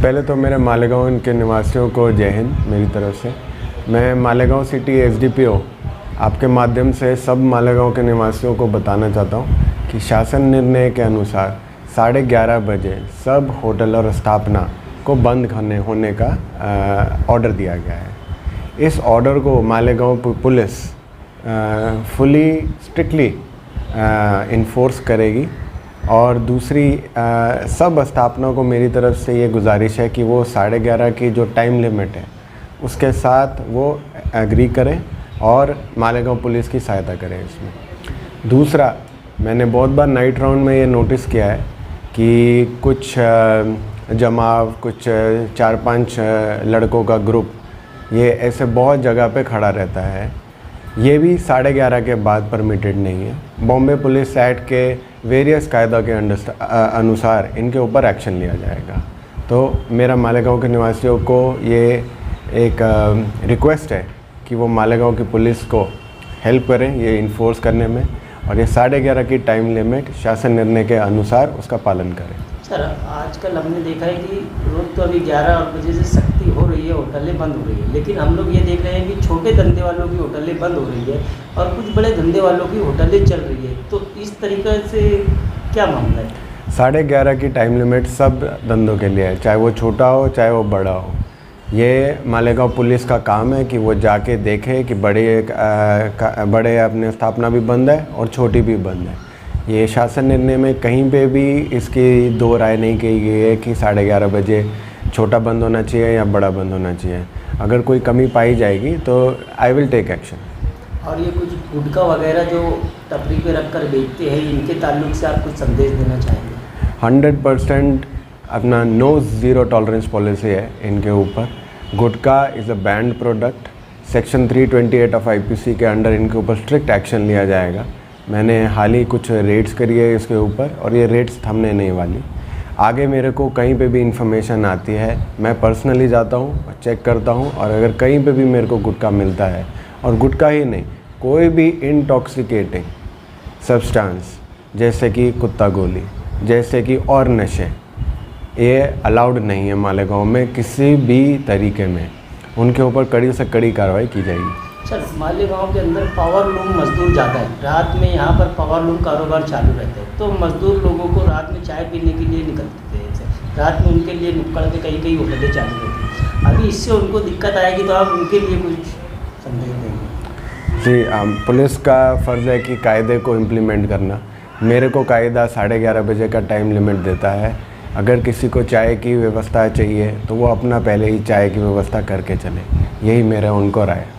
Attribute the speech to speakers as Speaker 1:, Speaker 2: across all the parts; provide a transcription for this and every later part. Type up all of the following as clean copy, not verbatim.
Speaker 1: पहले तो मेरे मालेगांव के निवासियों को जय हिंद मेरी तरफ से। मैं मालेगांव सिटी एसडीपीओ आपके माध्यम से सब मालेगांव के निवासियों को बताना चाहता हूं कि शासन निर्णय के अनुसार 11:30 बजे सब होटल और स्थापना को बंद होने का ऑर्डर दिया गया है। इस ऑर्डर को Malegaon police fully strictly enforce करेगी। और दूसरी सब स्थापना को मेरी तरफ से ये गुजारिश है कि वो 11:30 की जो टाइम लिमिट है उसके साथ वो एग्री करें और मालेगांव पुलिस की सहायता करें इसमें। दूसरा, मैंने बहुत बार नाइट राउंड में ये नोटिस किया है कि कुछ जमाव, कुछ 4-5 लड़कों का ग्रुप ये ऐसे बहुत जगह पे खड़ा रहता है। ये भी 11:30 के बाद परमिटेड नहीं है। बॉम्बे पुलिस एक्ट के वेरियस कायदा के अनुसार इनके ऊपर एक्शन लिया जाएगा। तो मेरा मालेगांव के निवासियों को ये एक रिक्वेस्ट है कि वो मालेगांव की पुलिस को हेल्प करें ये इन्फोर्स करने में, और ये 11:30 की टाइम लिमिट शासन निर्णय के अनुसार उसका पालन करें।
Speaker 2: सर, आजकल हमने देखा है कि रोज़ तो अभी 11 बजे से सख्ती हो रही है, होटलें बंद हो रही है, लेकिन हम लोग ये देख रहे हैं कि छोटे धंधे वालों की होटलें बंद हो रही है और कुछ बड़े धंधे वालों की होटलें चल रही है। तो इस तरीक़े से क्या मामला है?
Speaker 1: 11:30 की टाइम लिमिट सब धंधों के लिए है, चाहे वो छोटा हो चाहे वो बड़ा हो। ये मालेगांव पुलिस का काम है कि वो जाके देखे कि बड़े अपने स्थापना भी बंद है और छोटी भी बंद है। ये शासन निर्णय में कहीं पे भी इसकी दो राय नहीं कही गई है कि 11:30 बजे छोटा बंद होना चाहिए या बड़ा बंद होना चाहिए। अगर कोई कमी पाई जाएगी तो आई विल टेक एक्शन।
Speaker 2: और ये कुछ गुटखा वगैरह जो टपरी पे रख कर बेचते हैं, इनके ताल्लुक से आप कुछ संदेश देना चाहेंगे?
Speaker 1: 100% अपना नो ज़ीरो टॉलरेंस पॉलिसी है इनके ऊपर। Gutkha is a banned product. Section 328 of IPC के अंडर इनके ऊपर स्ट्रिक्ट एक्शन लिया जाएगा। मैंने हाल ही कुछ रेड्स करी है इसके ऊपर और ये रेड्स थमने नहीं वाली। आगे मेरे को कहीं पे भी इंफॉर्मेशन आती है, मैं पर्सनली जाता हूँ, चेक करता हूँ, और अगर कहीं पे भी मेरे को गुटखा मिलता है, और गुटखा ही नहीं, कोई भी इंटॉक्सिकेटिंग सब्सटेंस जैसे कि कुत्ता गोली, जैसे कि और नशे, ये अलाउड नहीं है मालेगांव में किसी भी तरीके में। उनके ऊपर कड़ी से कड़ी कार्रवाई की जाएगी।
Speaker 2: सर, मालेगांव के अंदर पावर लूम मजदूर ज़्यादा है। रात में यहाँ पर पावर लूम कारोबार चालू रहते हैं, तो मजदूर लोगों को रात में चाय पीने के लिए निकलते थे। रात में उनके लिए नुक्कड़ पे कई होटलें चालू रहती हैं। अभी इससे उनको दिक्कत आएगी, तो आप उनके लिए कुछ संदेश देंगे?
Speaker 1: जी, पुलिस का फ़र्ज़ है कि कायदे को इम्प्लीमेंट करना। मेरे को कायदा 11:30 बजे का टाइम लिमिट देता है। अगर किसी को चाय की व्यवस्था चाहिए तो वो अपना पहले ही चाय की व्यवस्था करके चले, यही मेरा उनको राय है।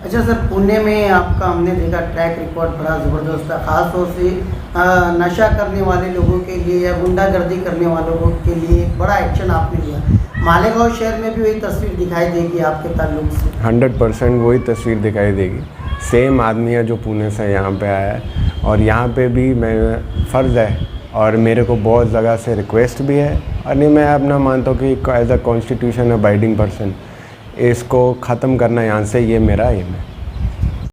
Speaker 3: अच्छा सर, पुणे में आपका हमने देखा ट्रैक रिकॉर्ड बड़ा ज़बरदस्त था, ख़ास तौर से नशा करने वाले लोगों के लिए या गुंडागर्दी करने वालों के लिए एक बड़ा एक्शन आपने लिया। मालेगांव शहर में भी वही तस्वीर दिखाई देगी आपके ताल्लुक से?
Speaker 1: 100% वही तस्वीर दिखाई देगी। सेम आदमी है जो पुणे से यहाँ पे आया है, और यहाँ पे भी मैं फ़र्ज़ है और मेरे को बहुत जगह से रिक्वेस्ट भी है, और नहीं, मैं अपना मानता हूँ कि as a constitution abiding person इसको ख़त्म करना यहाँ से, ये मेरा एम है।